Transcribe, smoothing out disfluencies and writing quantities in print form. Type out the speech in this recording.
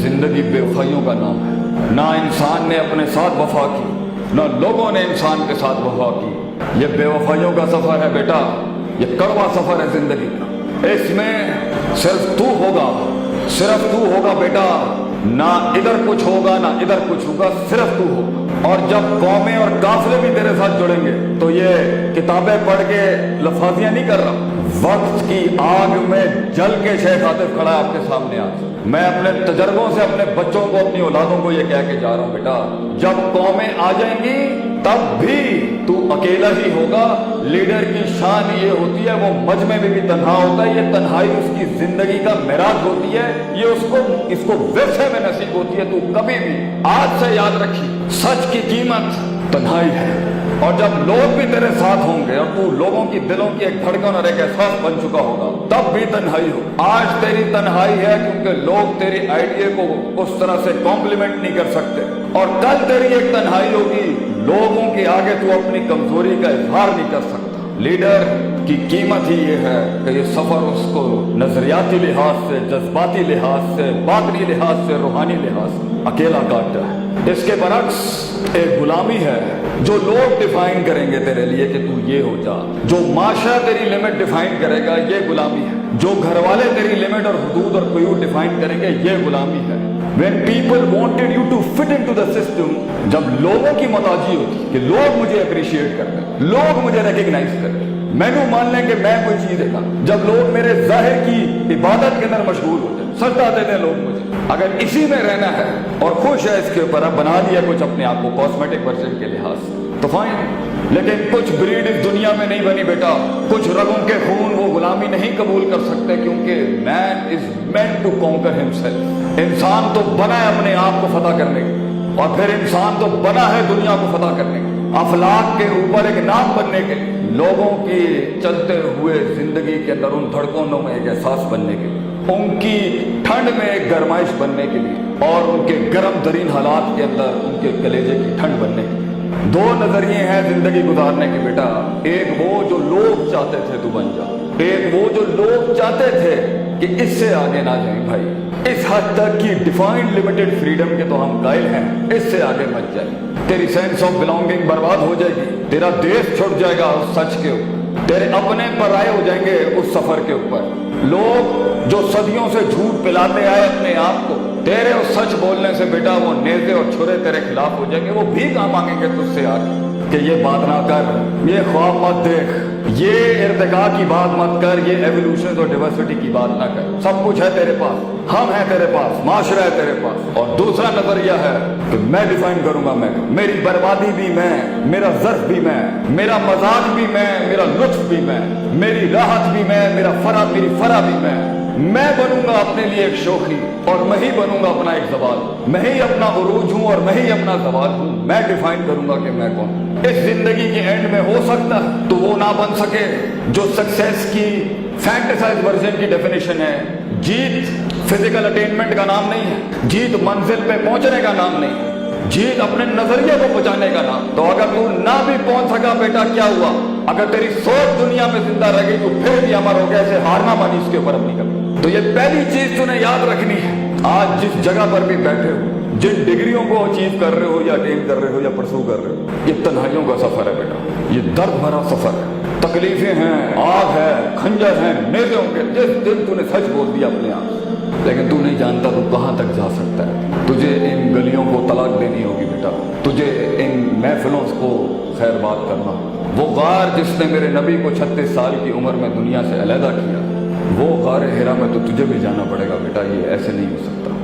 जिंदगी बेवफाइयों का नाम है। ना इंसान ने अपने साथ वफा की, ना लोगों ने इंसान के साथ वफा की। ये बेवफाइयों का सफर है बेटा, ये कड़वा सफर है जिंदगी का। इसमें सिर्फ तू होगा, सिर्फ तू होगा बेटा। ना इधर कुछ होगा ना इधर कुछ होगा, सिर्फ तू होगा। और जब कौमें और काफिले भी तेरे साथ जुड़ेंगे तो ये किताबें पढ़ के लफाजियां नहीं कर रहा, वक्त की आग में जल के शेख आतिफ खड़ा है आपके सामने आज। मैं अपने तजर्बों से अपने बच्चों को, अपनी औलादों को ये कह के जा रहा हूँ बेटा, जब कौमें आ जाएंगी तब भी तू अकेला ही होगा। लीडर की शान ये होती है वो मजमे में भी तन्हा होता है, ये तन्हाई उसकी जिंदगी का मिराज होती है, ये इसको विरसे में नसीब होती है। तू कभी भी आज से याद रखी, सच की कीमत तन्हाई है। और जब लोग भी तेरे साथ होंगे और तू लोगों की दिलों की एक धड़कन और एक एहसास बन चुका होगा, तब भी तन्हाई हो। आज तेरी तन्हाई है क्योंकि लोग तेरी आइडिया को उस तरह से कॉम्प्लीमेंट नहीं कर सकते, और कल तेरी एक तन्हाई होगी, लोगों के आगे तू अपनी कमजोरी का इजहार नहीं कर सकता। लीडर की कीमत ही ये है कि ये सफर उसको नजरियाती लिहाज से, जज्बाती लिहाज से, बातनी लिहाज से, रूहानी लिहाज से अकेला काटता है। इसके बरक्स एक गुलामी है जो लोग डिफाइन करेंगे तेरे लिए कि तू ये हो जा, जो माशरा तेरी लिमिट डिफाइन करेगा, ये गुलामी है। जो घर वाले तेरी लिमिट और हुदूद और कुयूद डिफाइन करेंगे, ये गुलामी है। When people wanted you to fit into the system, जब लोगों की मोहताजी होती कि लोग मुझे अप्रिशिएट करते, लोग मुझे रिकग्नाइज करते, मैंने मान लें कि मैं कोई चीज देखा, जब लोग मेरे जाहिर की इबादत के अंदर मशगूल होते, सजदा देते लोग मुझे, अगर इसी में रहना है और खुश है इसके ऊपर, अब बना लिया कुछ अपने आप को कॉस्मेटिक वर्जन के लिहाज से, तो फाइन। लेकिन कुछ ब्रीड इस दुनिया में नहीं बनी बेटा, कुछ रगों के खून वो गुलामी नहीं कबूल कर सकते, क्योंकि man is meant to conquer himself. इंसान तो बना है अपने आप को फतह करने के, और फिर इंसान तो बना है दुनिया को फतह करने के, अफलाक के ऊपर एक नाम बनने के, लोगों की चलते हुए जिंदगी के अंदर उन धड़कनों में एक एहसास बनने के लिए, उनकी ठंड में एक गरमाइश बनने के लिए, और उनके गर्म तरीन हालात के अंदर उनके कलेजे की ठंड बनने के लिए। दो नजरिए हैं जिंदगी गुजारने के बेटा, एक वो जो लोग चाहते थे तू बन जा, एक वो जो लोग चाहते थे कि इससे आगे ना जाए भाई। इस हद तक की डिफाइंड लिमिटेड फ्रीडम के तो हम कायल हैं, इससे आगे मत जाए। तेरी सेंस ऑफ बिलोंगिंग बर्बाद हो जाएगी, तेरा देश छुट जाएगा उस सच के ऊपर, तेरे अपने पराये हो जाएंगे उस सफर के ऊपर। लोग जो सदियों से झूठ पिलाते आए अपने आप को, तेरे उस सच बोलने से बेटा वो नेज़े और छुरे तेरे खिलाफ हो जाएंगे, वो भी काम मांगेंगे तुझसे आके कि ये बात ना कर, ये ख्वाब मत देख, ये इर्तिका की बात मत कर, ये एवोल्यूशन और डाइवर्सिटी की बात ना कर। सब कुछ है तेरे पास, हम हैं तेरे पास, माशरा है तेरे पास। और दूसरा नजरिया है कि मैं डिफाइन करूंगा, मैं, मेरी बर्बादी भी मैं, मेरा ज़र्फ भी मैं, मेरा मजाक भी मैं, मेरा लुत्फ भी मैं, मेरी राहत भी मैं, मेरी फरा भी मैं बनूंगा अपने लिए एक शोखी, और मैं ही बनूंगा अपना एक सवाल, मैं ही अपना उरूज हूं और मैं ही अपना सवाल हूं। मैं डिफाइन करूंगा कि मैं कौन। इस जिंदगी के एंड में हो सकता है तो वो ना बन सके जो सक्सेस की फैंटेसाइज वर्जन की डेफिनेशन है। जीत फिजिकल अटेनमेंट का नाम नहीं है, जीत मंजिल पे पहुंचने का नाम नहीं है, जीत अपने नजरिए को पहुंचाने का नाम। तो अगर तू ना भी पहुंच सका बेटा, क्या हुआ? अगर तेरी सोच दुनिया में जिंदा रह गई तो फिर भी अमर हो गया, ऐसे हारना मानी इसके ऊपर अपनी कभी। तो ये पहली चीज तूने याद रखनी है। आज जिस जगह पर भी बैठे हो, जिन डिग्रियों को अचीव कर रहे हो या अटेन कर रहे हो या परसू कर रहे हो, ये तन्हाइयों का सफर है बेटा, ये दर्द भरा सफर है। तकलीफें हैं, आग है, खंजर है, नेज़े होंगे। जिस दिन तूने सच बोल दिया अपने आप, लेकिन तू नहीं जानता तू कहां तक जा सकता है। तुझे इन गलियों को तलाक देनी होगी बेटा, तुझे इन महफिलों को खैर बात करना। वो गार जिसने मेरे नबी को 36 साल की उम्र में दुनिया से अलहदा किया, वो गार हिरा में तो तुझे भी जाना पड़ेगा बेटा, ये ऐसे नहीं हो सकता।